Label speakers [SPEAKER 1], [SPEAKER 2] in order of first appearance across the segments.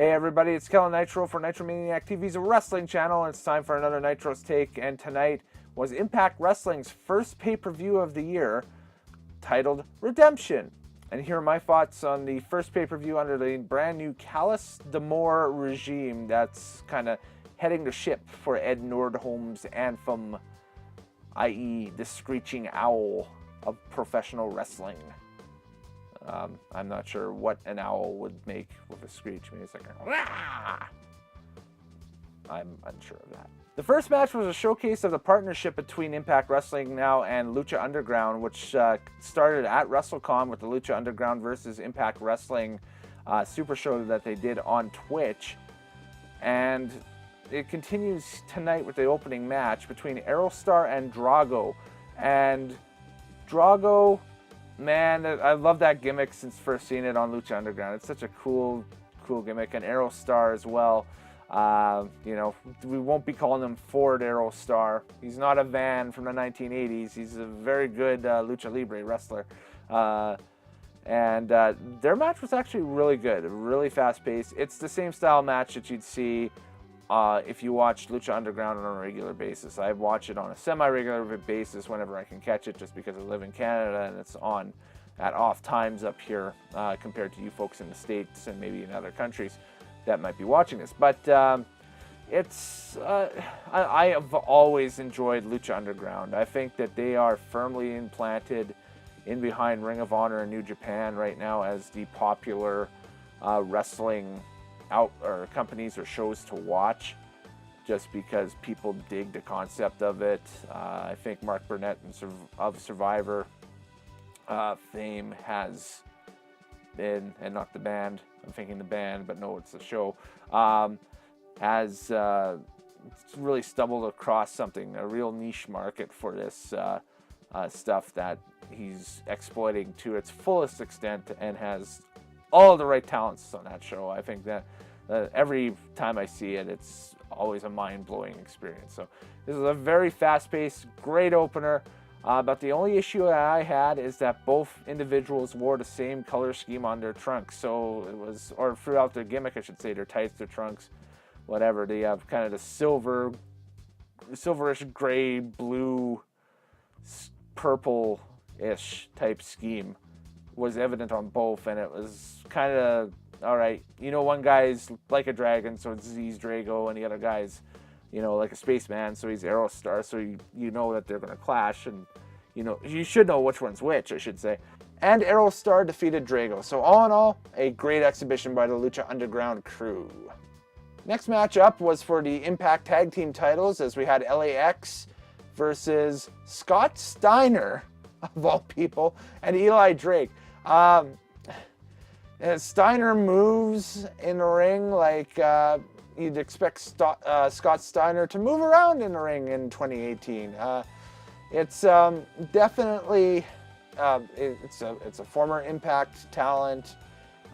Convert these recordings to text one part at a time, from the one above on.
[SPEAKER 1] Hey everybody, it's Kellen Nitro for Nitromaniac TV's wrestling channel, and it's time for another Nitro's Take. And tonight was Impact Wrestling's first pay-per-view of the year, titled Redemption. And here are my thoughts on the first pay-per-view under the brand new Callus D'Amore regime that's kind of heading the ship for Ed Nordholm's anthem, i.e. the screeching owl of professional wrestling. I'm not sure what an owl would make with a screech. Maybe it's like a Rah! I'm unsure of that. The first match was a showcase of the partnership between Impact Wrestling now and Lucha Underground, which started at WrestleCon with the Lucha Underground versus Impact Wrestling super show that they did on Twitch. And it continues tonight with the opening match between Aerostar and Drago. And Drago, man, I love that gimmick since first seeing it on Lucha Underground. It's such a cool gimmick. And Aerostar as well. You know, we won't be calling him Ford Aerostar. He's not a van from the 1980s. He's a very good Lucha Libre wrestler. And their match was actually really good, really fast-paced. It's the same style match that you'd see if you watched Lucha Underground on a regular basis. I watch it on a semi-regular basis whenever I can catch it, just because I live in Canada and it's on at off times up here compared to you folks in the States and maybe in other countries that might be watching this. But I have always enjoyed Lucha Underground. I think that they are firmly implanted in behind Ring of Honor and New Japan right now as the popular wrestling companies or shows to watch, just because people dig the concept of it. I think Mark Burnett of Survivor fame has been, and not the band, I'm thinking the band, but no, it's the show, has really stumbled across something, a real niche market for this stuff that he's exploiting to its fullest extent, and has all the right talents on that show. I think that every time I see it, it's always a mind-blowing experience. So this is a very fast-paced, great opener. But the only issue that I had is that both individuals wore the same color scheme on their trunks. So it was, or throughout their gimmick, I should say, their tights, their trunks, whatever. They have kind of the silverish gray, blue, purple-ish type scheme was evident on both, and it was kind of, all right, you know, one guy's like a dragon, so he's Drago, and the other guy's, you know, like a spaceman, so he's Aerostar, so you know that they're going to clash, and you know, you should know which one's which, I should say. And Aerostar defeated Drago. So all in all, a great exhibition by the Lucha Underground crew. Next match up was for the Impact Tag Team titles, as we had LAX versus Scott Steiner, of all people, and Eli Drake. Steiner moves in the ring like you'd expect Scott Steiner to move around in the ring in 2018. It's definitely it's a former Impact talent.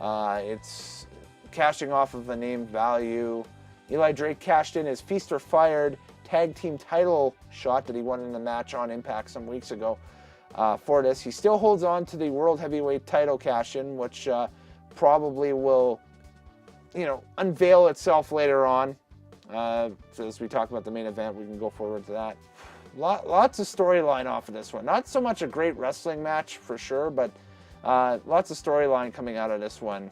[SPEAKER 1] It's cashing off of the name value. Eli Drake cashed in his Feast or Fired tag team title shot that he won in the match on Impact some weeks ago. For this, he still holds on to the World Heavyweight title cash-in, which probably will, you know, unveil itself later on. So as we talk about the main event, we can go forward to that. Lots of storyline off of this one. Not so much a great wrestling match for sure, but lots of storyline coming out of this one.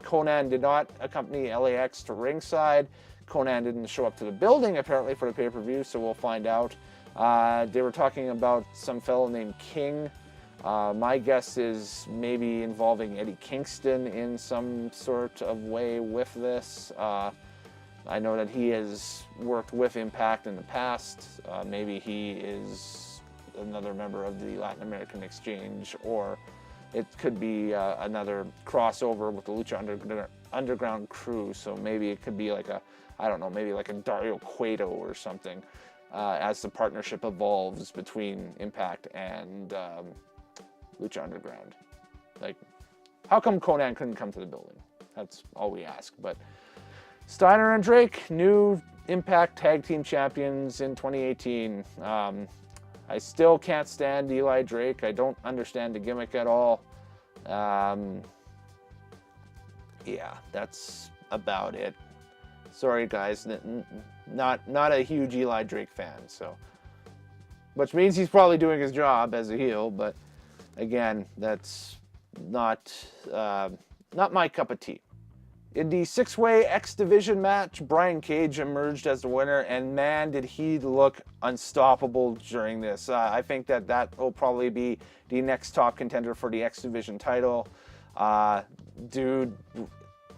[SPEAKER 1] Conan did not accompany LAX to ringside. Conan didn't show up to the building apparently for the pay-per-view, so we'll find out. They were talking about some fellow named King. My guess is maybe involving Eddie Kingston in some sort of way with this. I know that he has worked with Impact in the past. Maybe he is another member of the Latin American Exchange, or it could be another crossover with the Lucha Underground crew. So maybe it could be like a, I don't know, maybe like a Dario Cueto or something, as the partnership evolves between Impact and Lucha Underground. Like, how come Conan couldn't come to the building? That's all we ask. But Steiner and Drake, new Impact Tag Team Champions in 2018. I still can't stand Eli Drake. I don't understand the gimmick at all. Yeah, that's about it. Sorry guys, not a huge Eli Drake fan, so, which means he's probably doing his job as a heel, but again, that's not my cup of tea. In the 6-way X Division match, Brian Cage emerged as the winner, and man, did he look unstoppable during this. I think that will probably be the next top contender for the X Division title. Dude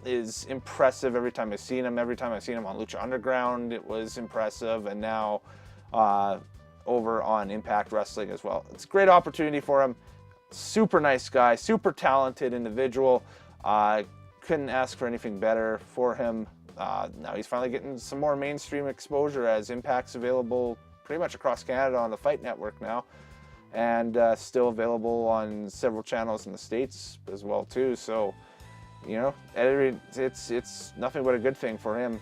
[SPEAKER 1] is impressive every time I've seen him. Every time I've seen him on Lucha Underground, it was impressive, and now over on Impact Wrestling as well. It's a great opportunity for him. Super nice guy, super talented individual. Couldn't ask for anything better for him. Now he's finally getting some more mainstream exposure, as Impact's available pretty much across Canada on the Fight Network now, and still available on several channels in the States as well too. So, you know, it's nothing but a good thing for him.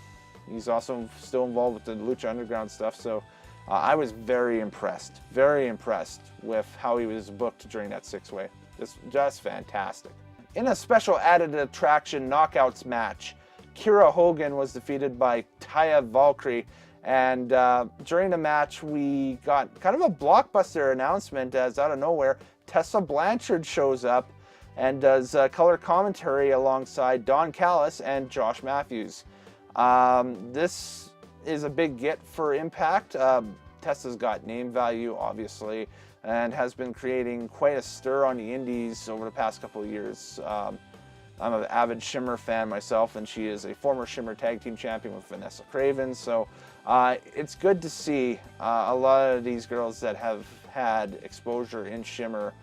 [SPEAKER 1] He's also still involved with the Lucha Underground stuff. So I was very impressed with how he was booked during that 6-way. Just fantastic. In a special added attraction knockouts match, Kiera Hogan was defeated by Taya Valkyrie, and during the match we got kind of a blockbuster announcement, as out of nowhere Tessa Blanchard shows up and does color commentary alongside Don Callis and Josh Matthews. This is a big get for Impact. Tessa's got name value, obviously, and has been creating quite a stir on the indies over the past couple of years. I'm an avid Shimmer fan myself, and she is a former Shimmer Tag Team Champion with Vanessa Craven, so it's good to see a lot of these girls that have had exposure in Shimmer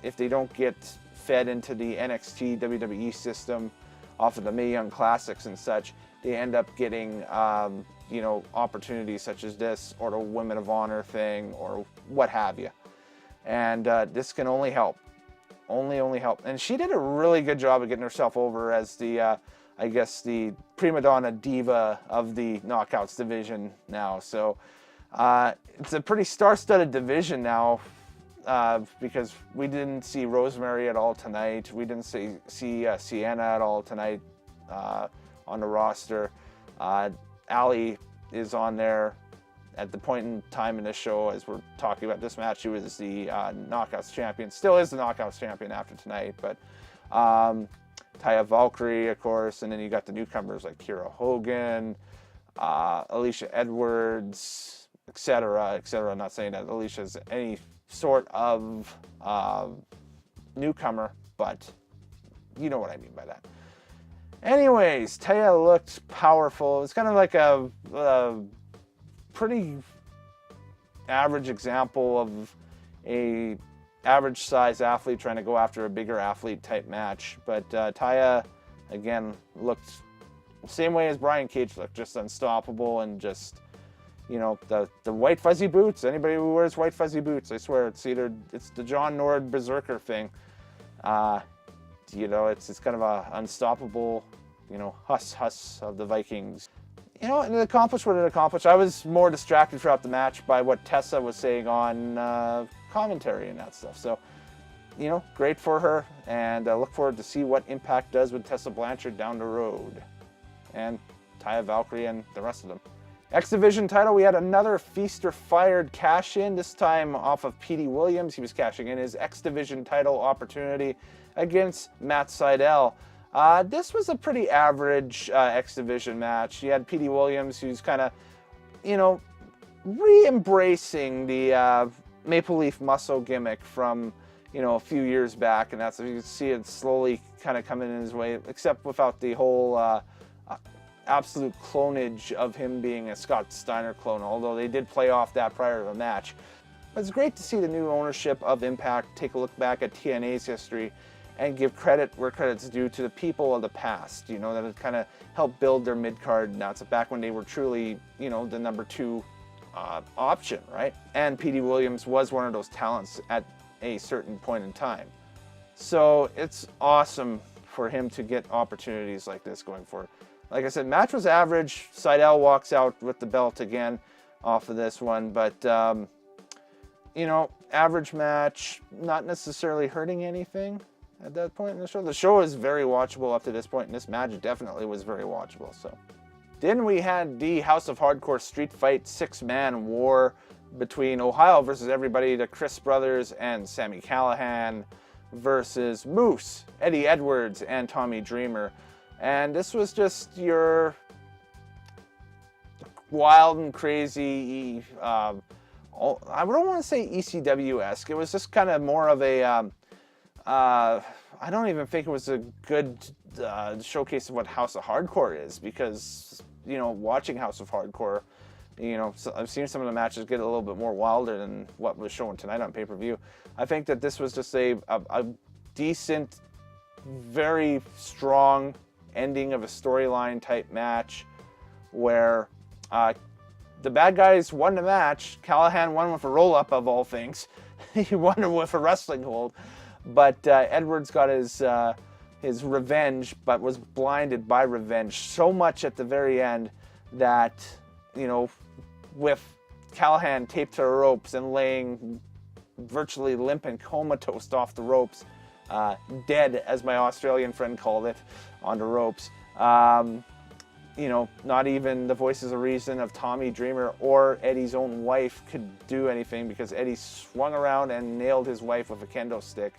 [SPEAKER 1] if they don't get fed into the NXT WWE system off of the Mae Young Classics and such, they end up getting you know, opportunities such as this, or the Women of Honor thing, or what have you. And this can only help. Only help. And she did a really good job of getting herself over as the, I guess, the prima donna diva of the Knockouts division now. So it's a pretty star-studded division now, because we didn't see Rosemary at all tonight. We didn't see Sienna at all tonight on the roster. Allie is on there at the point in time in the show as we're talking about this match. She was the Knockouts champion, still is the Knockouts champion after tonight, but Taya Valkyrie, of course, and then you got the newcomers like Kiera Hogan, Alicia Edwards, etc., etc. I'm not saying that Alicia's any sort of newcomer, but you know what I mean by that. Anyways, Taya looked powerful. It's kind of like a pretty average example of a average size athlete trying to go after a bigger athlete type match. But Taya, again, looked the same way as Brian Cage looked, just unstoppable, and just, you know, the white fuzzy boots. Anybody who wears white fuzzy boots, I swear, it's the John Nord Berserker thing. You know, it's kind of a unstoppable, you know, huss of the Vikings. You know, and it accomplished what it accomplished. I was more distracted throughout the match by what Tessa was saying on commentary and that stuff. So, you know, great for her, and I look forward to see what Impact does with Tessa Blanchard down the road, and Taya Valkyrie and the rest of them. X Division title, we had another Feast or Fired cash in, this time off of Petey Williams. He was cashing in his X Division title opportunity against Matt Sydal. This was a pretty average X Division match. You had Petey Williams, who's kind of, you know, re-embracing the Maple Leaf Muscle gimmick from, you know, a few years back, and that's, you can see it slowly kind of coming in his way, except without the whole absolute clonage of him being a Scott Steiner clone, although they did play off that prior to the match. But it's great to see the new ownership of Impact take a look back at TNA's history and give credit where credit's due to the people of the past, you know, that have kind of helped build their mid-card. Now it's back when they were truly, you know, the number 2 option, right? And Petey Williams was one of those talents at a certain point in time. So it's awesome for him to get opportunities like this going forward. Like I said, match was average. Sydal walks out with the belt again off of this one, but you know, average match, not necessarily hurting anything. at that point in the show. The show is very watchable up to this point, and this match definitely was very watchable. So then we had the House of Hardcore Street Fight 6-man war between Ohio versus Everybody, the Chris Brothers, and Sami Callihan versus Moose, Eddie Edwards, and Tommy Dreamer. And this was just your wild and crazy, I don't want to say ECW-esque. It was just kind of more of a, I don't even think it was a good showcase of what House of Hardcore is, because, you know, watching House of Hardcore, you know, so I've seen some of the matches get a little bit more wilder than what was shown tonight on pay-per-view. I think that this was just a decent, very strong ending of a storyline type match where the bad guys won the match. Callahan won with a roll-up of all things. He won with a wrestling hold. But Edwards got his revenge, but was blinded by revenge so much at the very end that, you know, with Callahan taped to the ropes and laying virtually limp and comatose off the ropes, dead, as my Australian friend called it, on the ropes. You know, not even the voices of reason of Tommy Dreamer or Eddie's own wife could do anything, because Eddie swung around and nailed his wife with a kendo stick.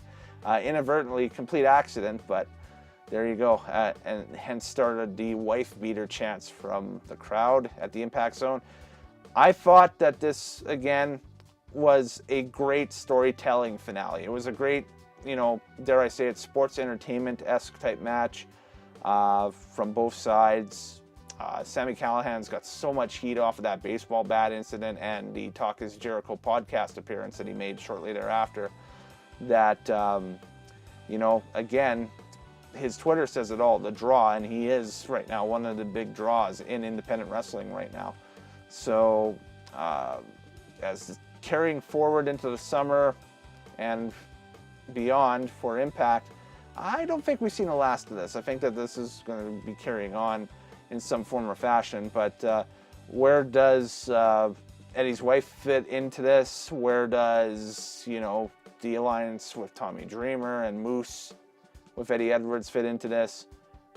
[SPEAKER 1] Inadvertently, complete accident, but there you go. And hence started the wife beater chants from the crowd at the Impact Zone. I thought that this, again, was a great storytelling finale. It was a great, you know, dare I say it, sports entertainment-esque type match from both sides. Sami Callihan's got so much heat off of that baseball bat incident and the Talk is Jericho podcast appearance that he made shortly thereafter that, you know, again, his Twitter says it all, the draw, and he is right now one of the big draws in independent wrestling right now. So as carrying forward into the summer and beyond for Impact, I don't think we've seen the last of this. I think that this is going to be carrying on in some form or fashion, but where does Eddie's wife fit into this? Where does, you know, the alliance with Tommy Dreamer and Moose with Eddie Edwards fit into this?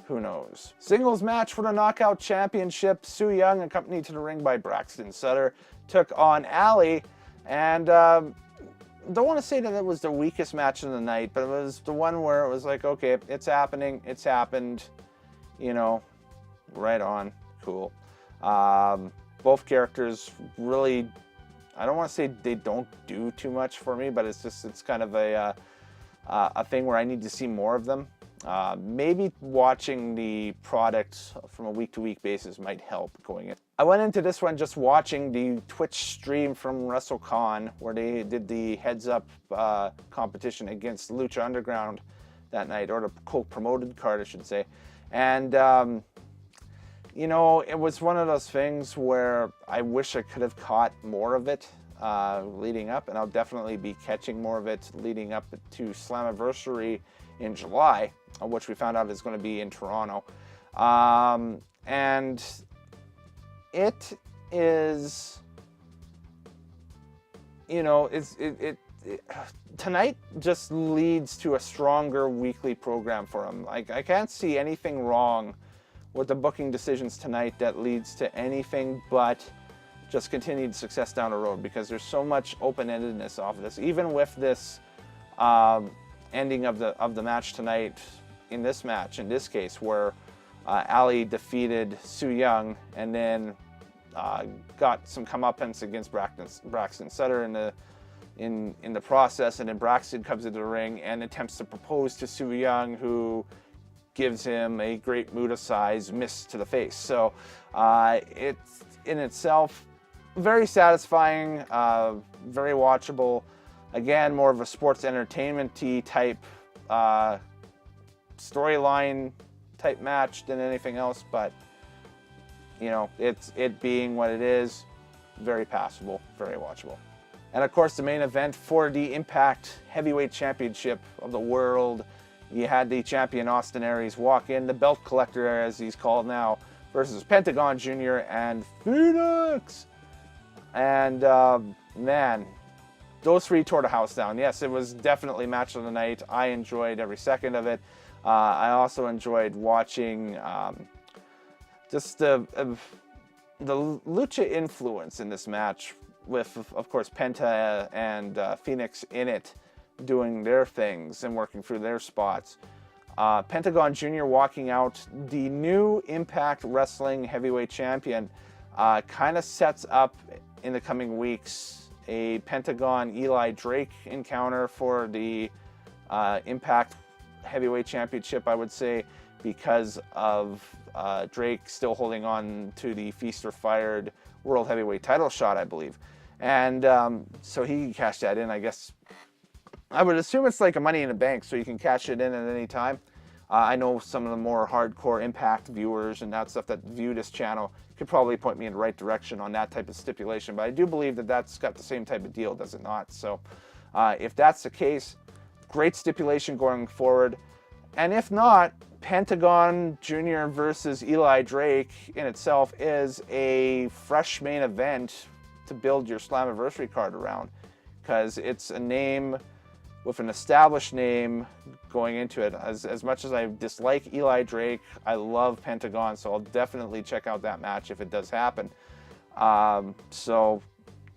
[SPEAKER 1] Who knows? Singles match for the Knockout Championship. Su Yung, accompanied to the ring by Braxton Sutter, took on Ali, and don't want to say that it was the weakest match of the night, but it was the one where it was like, okay, it's happening, it's happened, you know, right on, cool. Both characters really, I don't want to say they don't do too much for me, but it's just, it's kind of a thing where I need to see more of them. Maybe watching the product from a week-to-week basis might help going in. I went into this one just watching the Twitch stream from WrestleCon, where they did the heads-up competition against Lucha Underground that night, or the co-promoted card, I should say. And, you know, it was one of those things where I wish I could have caught more of it leading up, and I'll definitely be catching more of it leading up to Slammiversary in July, which we found out is going to be in Toronto. And it is, you know, tonight just leads to a stronger weekly program for them. Like, I can't see anything wrong with the booking decisions tonight that leads to anything but just continued success down the road, because there's so much open-endedness off of this. Even with this ending of the match tonight, in this match, in this case, where Ali defeated Su Yung and then got some comeuppance against Braxton Sutter in the process, and then Braxton comes into the ring and attempts to propose to Su Yung, who gives him a great Muda size miss to the face. So it's in itself very satisfying, very watchable. Again, more of a sports entertainment-y type storyline type match than anything else, but you know, it being what it is, very passable, very watchable. And of course, the main event for the Impact Heavyweight Championship of the world, you had the champion Austin Aries walk in, the belt collector as he's called now, versus Pentagon Jr. and Phoenix. And man, those three tore the house down. Yes, it was definitely match of the night. I enjoyed every second of it. I also enjoyed watching just the Lucha influence in this match with, of course, Penta and Phoenix in it, doing their things and working through their spots. Pentagon Jr. walking out, the new Impact Wrestling Heavyweight Champion, kind of sets up in the coming weeks a Pentagon Eli Drake encounter for the Impact Heavyweight Championship, I would say, because of Drake still holding on to the Feast or Fired World Heavyweight title shot, I believe. And so he can cash that in, I guess. I would assume it's like a Money in the Bank, so you can cash it in at any time. I know some of the more hardcore Impact viewers and that stuff that view this channel could probably point me in the right direction on that type of stipulation, but I do believe that that's got the same type of deal, does it not? So if that's the case, great stipulation going forward. And if not, Pentagon Jr. versus Eli Drake in itself is a fresh main event to build your Slammiversary card around, because it's a name with an established name going into it. As much as I dislike Eli Drake, I love Pentagon, so I'll definitely check out that match if it does happen. So,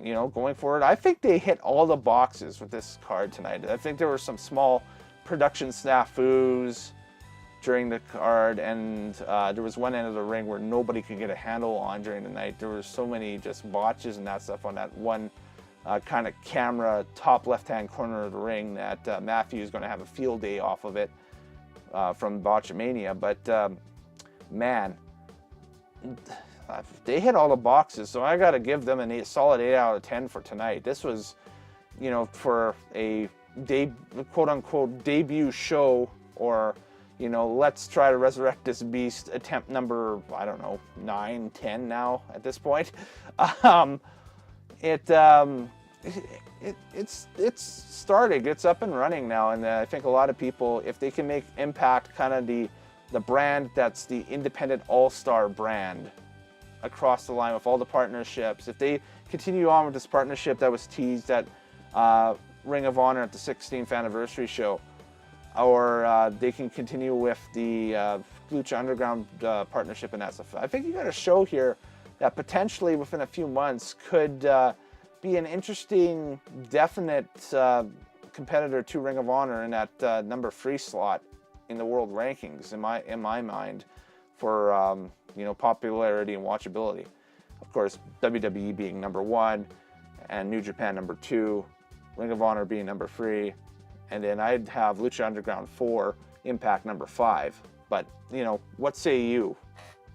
[SPEAKER 1] you know, going forward, I think they hit all the boxes with this card tonight. I think there were some small production snafus during the card, and there was one end of the ring where nobody could get a handle on during the night. There were so many just botches and that stuff on that one kind of camera top left-hand corner of the ring that Matthew is going to have a field day off of it from Botchamania. But man, they hit all the boxes, so I got to give them a solid 8 out of 10 for tonight. This was, you know, for a quote-unquote debut show, or, you know, let's try to resurrect this beast attempt number, I don't know, 9, 10 now at this point. It's starting, it's up and running now, and I think a lot of people, if they can make Impact kind of the brand that's the independent all-star brand across the line with all the partnerships, if they continue on with this partnership that was teased at Ring of Honor at the 16th anniversary show, or they can continue with the Lucha Underground partnership and that stuff. I think you got a show here that potentially within a few months could be an interesting, definite competitor to Ring of Honor in that number 3 slot in the world rankings, in my mind, for you know, popularity and watchability. Of course, WWE being number 1, and New Japan number 2, Ring of Honor being number 3, and then I'd have Lucha Underground 4, Impact number 5. But, you know, what say you?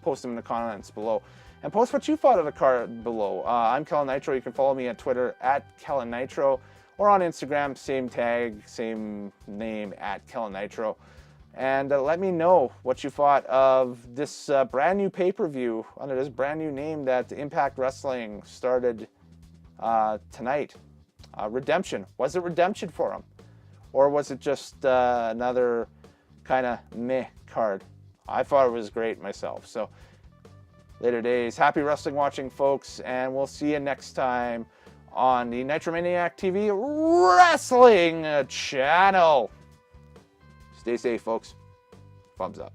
[SPEAKER 1] Post them in the comments below. And post what you thought of the card below. I'm Kellen Nitro. You can follow me on Twitter at Kellen Nitro, or on Instagram, same tag, same name, at Kellen Nitro. And let me know what you thought of this brand new pay-per-view under this brand new name that Impact Wrestling started tonight. Redemption. Was it redemption for them? Or was it just another kind of meh card? I thought it was great myself. So, later days. Happy wrestling watching, folks, and we'll see you next time on the Nitromaniac TV Wrestling channel. Stay safe, folks. Thumbs up.